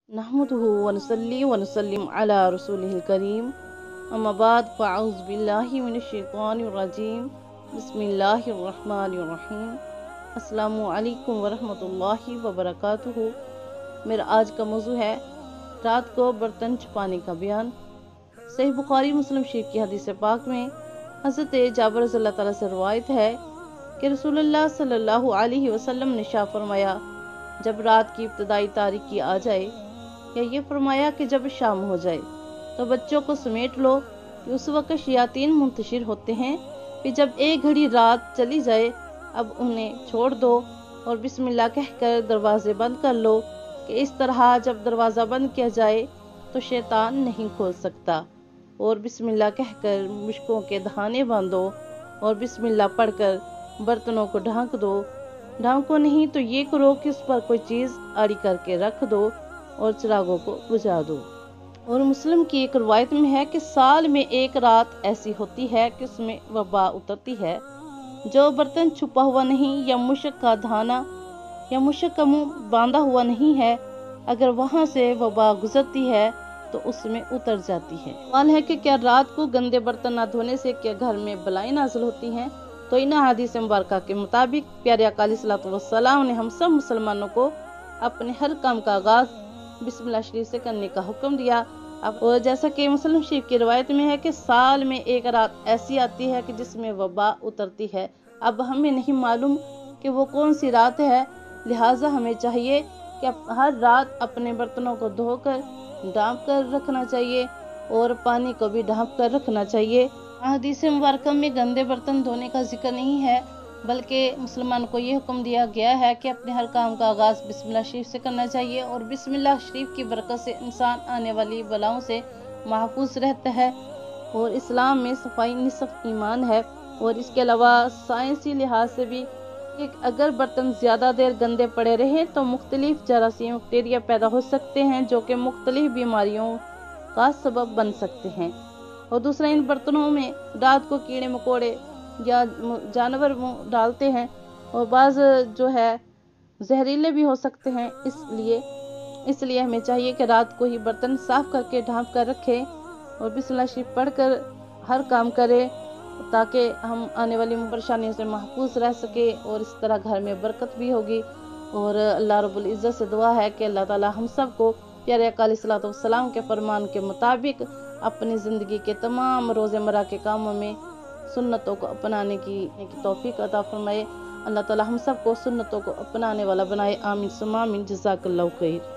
नहमदुहु व नसल्ली व नसल्लिम अला रसूलिहिल करीम अम्मा बाद फ़अऊज़ु बिल्लाहि मिनश शैतानिर रजीम बिस्मिल्लाहिर रहमानिर रहीम अस्सलामु अलैकुम व रहमतुल्लाहि व बरकातुहू। मेरा आज का मौजू है रात को बर्तन छुपाने का बयान। सही बुखारी मुस्लिम शरीफ की हदीस पाक में हज़रत जाबिर रज़ियल्लाहु ताला से रवायत है कि रसूलुल्लाह सल्लल्लाहु अलैहि वसल्लम ने इरशाद फरमाया, जब रात की इब्तिदाई तारीकी आ जाए, या ये फरमाया कि जब शाम हो जाए तो बच्चों को समेट लो कि उस वक्त शयातीन मुंतशिर होते हैं। फिर जब एक घड़ी रात चली जाए अब उन्हें छोड़ दो और बिस्मिल्लाह कहकर दरवाजे बंद कर लो कि इस तरह जब दरवाज़ा बंद किया जाए तो शैतान नहीं खोल सकता। और बिस्मिल्लाह कहकर मुश्कों के दहाने बांधो और बिस्मिल्लाह पढ़कर बर्तनों को ढांक दो। ढांको नहीं तो ये करो कि उस पर कोई चीज़ आड़ी करके रख दो और चिरागों को बुझा दो। और मुस्लिम की एक रवायत में है कि साल में एक रात ऐसी होती है कि उसमें वबा उतरती है। जो बर्तन छुपा हुआ नहीं या मुश्क का धाना या मुश्क का मुंह बांधा हुआ नहीं है, अगर वहां से वबा गुजरती है तो उसमें उतर जाती है। सवाल है कि क्या रात को गंदे बर्तन न धोने से क्या घर में बलाएं नाज़िल होती हैं? तो इन हदीस मुबारका के मुताबिक प्यारे आका अलैहिस्सलातु वस्सलाम ने हम सब मुसलमानों को अपने हर काम का आगाज बिस्मिल्लाह शरीफ से करने का हुक्म दिया। अब और जैसा कि मुस्लिम शरीफ की रवायत में है कि साल में एक रात ऐसी आती है कि जिसमें वबा उतरती है। अब हमें नहीं मालूम कि वो कौन सी रात है, लिहाजा हमें चाहिए कि हर रात अपने बर्तनों को धोकर ढांप कर रखना चाहिए और पानी को भी ढांप कर रखना चाहिए। हदीस मुबारक में गंदे बर्तन धोने का जिक्र नहीं है, बल्कि मुसलमान को ये हुक्म दिया गया है कि अपने हर काम का आगाज बिस्मिल्लाह शरीफ से करना चाहिए। और बिस्मिल्लाह शरीफ की बरकत से इंसान आने वाली बलाओं से महफूज रहता है। और इस्लाम में सफाई निसफ ईमान है। और इसके अलावा साइंसी लिहाज से भी कि अगर बर्तन ज़्यादा देर गंदे पड़े रहे तो मुख्तलिफ जरासीम बैक्टीरिया पैदा हो सकते हैं जो कि मुख्तलिफ बीमारियों का सबब बन सकते हैं। और दूसरा, इन बर्तनों में रात को कीड़े मकोड़े या जानवर मुंह डालते हैं और बाज़ जो है जहरीले भी हो सकते हैं। इसलिए हमें चाहिए कि रात को ही बर्तन साफ करके ढांप कर रखें और बिस्मिल्लाह शरीफ पढ़कर हर काम करें ताकि हम आने वाली परेशानियों से महफूज रह सके और इस तरह घर में बरकत भी होगी। और अल्लाह रब्बुल इज़्ज़त से दुआ है कि अल्लाह ताला हम सब को प्यारे आका अलैहिस्सलातु वस्सलाम के फरमान के मुताबिक अपनी ज़िंदगी के तमाम रोज़मर्रा के कामों में सुन्नतों को अपनाने की तौफीक अता फरमाए। अल्लाह ताला हम सब को सुन्नतों को अपनाने वाला बनाए। आमीन सुम्मा आमीन। जज़ाकल्लाहु खैर।